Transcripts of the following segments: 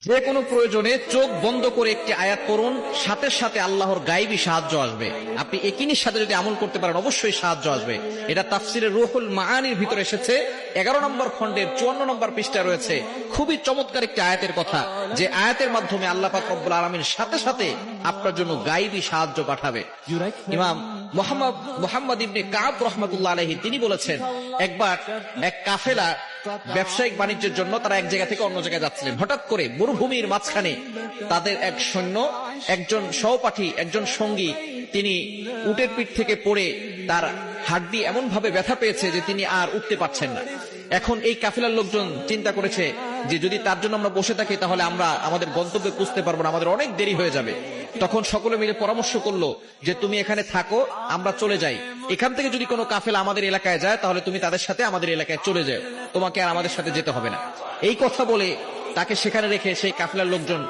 যে কোনো প্রয়োজনে চোখ বন্ধ করে একটি আয়াত পড়ুন, সাথে সাথে আল্লাহর গায়েবী সাহায্য আসবে। আপনি একিনির সাথে যদি আমল করতে পারেন অবশ্যই সাহায্য আসবে। এটা তাফসিরে রুহুল মাআনির ভিতরে এসেছে, 11 নম্বর খণ্ডের 54 নম্বর পৃষ্ঠায় রয়েছে। খুবই চমৎকার একটি আয়াতের কথা, যে আয়াতের মাধ্যমে আল্লাহ পাক রব্বুল আলামিন সাথে সাথে আপনার জন্য গায়েবী সাহায্য পাঠাবে। ইমাম মুহাম্মদ ইবনে কাব রাহমাতুল্লাহ আলাইহি তিনি বলেছেন, একবার এক কাফেলা ব্যবসায়িক বাণিজ্যের জন্য তারা এক জায়গা থেকে অন্য জায়গায় যাচ্ছিলেন। হঠাৎ করে মরুভূমির মাঝখানে তাদের এক সৈন্য, একজন সহপাঠী, একজন সঙ্গী, তিনি উটের পিঠ থেকে পড়ে তার হাড্ডি এমন ভাবে ব্যথা পেয়েছে যে তিনি আর উঠতে পারছেন না। এখন এই কাফেলার লোকজন চিন্তা করেছে যে যদি তার জন্য আমরা বসে থাকি তাহলে আমরা আমাদের গন্তব্যে পৌঁছতে পারবো না, আমাদের অনেক দেরি হয়ে যাবে। তখন সকলে মিলে পরামর্শ করলো যে তুমি এখানে থাকো, আমরা চলে যাই। এখান থেকে যদি কোনো কাফেলা আমাদের এলাকায় যায় তাহলে তুমি তাদের সাথে আমাদের এলাকায় চলে যাও, তোমাকে আর আমাদের সাথে যেতে হবে না। এই কথা বলে তাকে সেখানে রেখে সেই কাফেলার লোকজন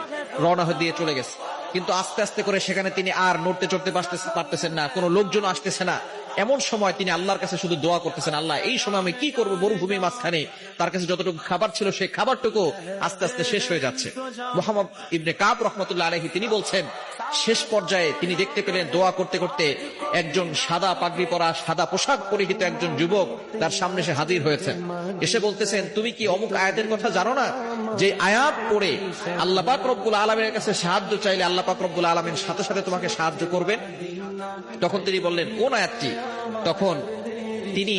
রওনা হয়ে দিয়ে চলে গেছে। কিন্তু আস্তে আস্তে করে সেখানে তিনি আর নড়তে চড়তে পারতেছেন না, কোনো লোকজন আসতেছে না। এমন সময় তিনি আল্লাহর কাছে শুধু দোয়া করতেছেন, আল্লাহ এই সময় আমি কি করবো, মরুভূমির মাঝখানে তার কাছে যতটুকু খাবার ছিল সেই খাবারটুকু আস্তে আস্তে শেষ হয়ে যাচ্ছে। মুহাম্মদ ইবনে কাব রাহমাতুল্লাহ আলাইহি তিনি বলছেন, শেষ পর্যায়ে তিনি দেখতে পেলেন দোয়া করতে করতে একজন সাদা পাগড়ি পরা, সাদা পোশাক পরিহিত একজন যুবক তার সামনে এসে হাজির হয়েছেন। এসে বলতেছেন, তুমি কি অমুক আয়াতের কথা জানো না, যে আয়াত পড়ে আল্লাহ পাক রব্বুল আলামিনের কাছে সাহায্য চাইলে আল্লাহ পাক রব্বুল আলামিন সাথে সাথে তোমাকে সাহায্য করবেন? তখন তিনি বললেন, কোন আয়াতটি? তখন তিনি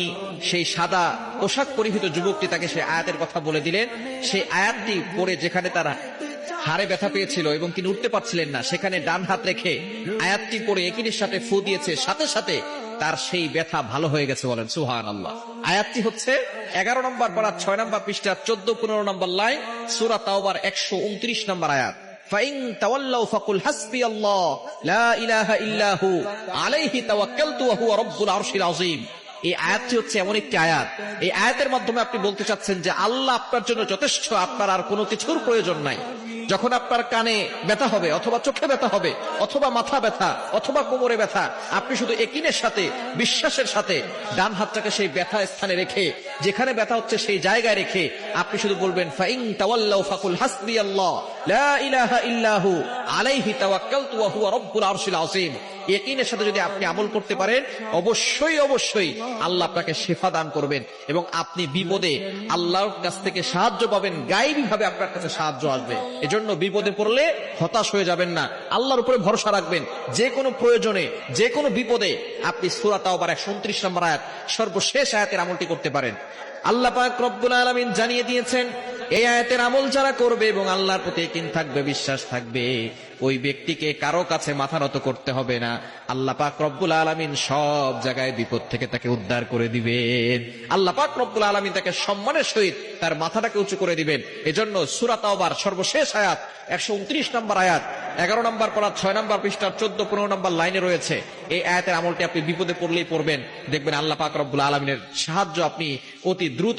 সেই সাদা পোশাক পরিহিত যুবকটি তাকে সেই আয়াতের কথা বলে দিলেন। সেই আয়াতটি পড়ে যেখানে তারা হাড়ে ব্যথা পেয়েছিল এবং তিনি উঠতে পারছিলেন না, সেখানে ডান হাত রেখে আয়াতটি পড়ে একিনের সাথে ফু দিয়েছে, সাথে সাথে তার সেই ব্যথা ভালো হয়ে গেছে। বলেন সুবহানাল্লাহ। আয়াতটি হচ্ছে 11 নম্বর পারা 6 নম্বর পৃষ্ঠা 14-15 নম্বর লাইন, সূরা তাওবার 129 নম্বর আয়াত। ফাইন তাওয়াল্লাউ ফাকুল হাসবিয়াল্লাহ লা ইলাহা ইল্লাহু আলাইহি তাওয়াক্কালতু ওয়া হুয়া রাব্বুল আরশিল আযীম। এই আয়াতটি হচ্ছে এমন একটি আয়াত, এই আয়াতের মাধ্যমে আপনি বলতে চাচ্ছেন যে আল্লাহ আপনার জন্য যথেষ্ট, আপনার আর কোনো কিছুর প্রয়োজন নাই। যখন আপনার কানে ব্যথা হবে, অথবা চোখে ব্যথা হবে, অথবা মাথা ব্যথা, অথবা কোমরে ব্যথা, আপনি শুধু একিনের সাথে, বিশ্বাসের সাথে ডান হাতটাকে সেই ব্যথা স্থানে রেখে, যেখানে ব্যথা হচ্ছে সেই জায়গায় রেখে আপনি শুধু বলবেন, ফাইন তাওয়াল্লাউ ফাকুল হাসবিয়াল্লাহ লা ইলাহা ইল্লাহু আলাইহি তাওয়াক্কালতু ওয়া হুয়া রাব্বুল আরশিল আযীম। ইয়াকিনের সাথে যদি আপনি আমল করতে পারেন অবশ্যই অবশ্যই আল্লাহ আপনাকে শিফা দান করবেন এবং আপনি বিপদে আল্লাহর কাছ থেকে সাহায্য পাবেন, গায়েবী ভাবে আপনার কাছে সাহায্য আসবে। এজন্য বিপদে পড়লে হতাশ হয়ে যাবেন না, আল্লাহর উপরে ভরসা রাখবেন। যে কোনো প্রয়োজনে, যে কোনো বিপদে আপনি সূরা তাওবার 129 নম্বর আয়াত সর্বশেষ আয়াতের আমলটি করতে পারেন। আল্লাহ পাক রব্বুল আলামিন জানিয়ে দিয়েছেন, এই আয়াতের আমল যারা করবে এবং আল্লাহর প্রতি ঈমান থাকবে, বিশ্বাস থাকবে, ওই ব্যক্তিকে কারো কাছে মাথা নত করতে হবে না। আল্লাহ পাক রব্বুল আলামিন সব জায়গায় বিপদ থেকে তাকে উদ্ধার করে দিবেন। আল্লাহ পাক রব্বুল আলামিন তাকে সম্মানের সহিত তার মাথাটাকে উঁচু করে দিবেন। এজন্য সূরা তাওবার সর্বশেষ আয়াত 129 নম্বর আয়াত 11 নম্বর পারা 6 নম্বর পৃষ্ঠার 14-15 নম্বর লাইনে রয়েছে। এই আয়াতের আমলটি আপনি বিপদে পড়লেই পড়বেন, দেখবেন আল্লাহ পাক রব্বুল আলামিনের সাহায্য আপনি অতি দ্রুত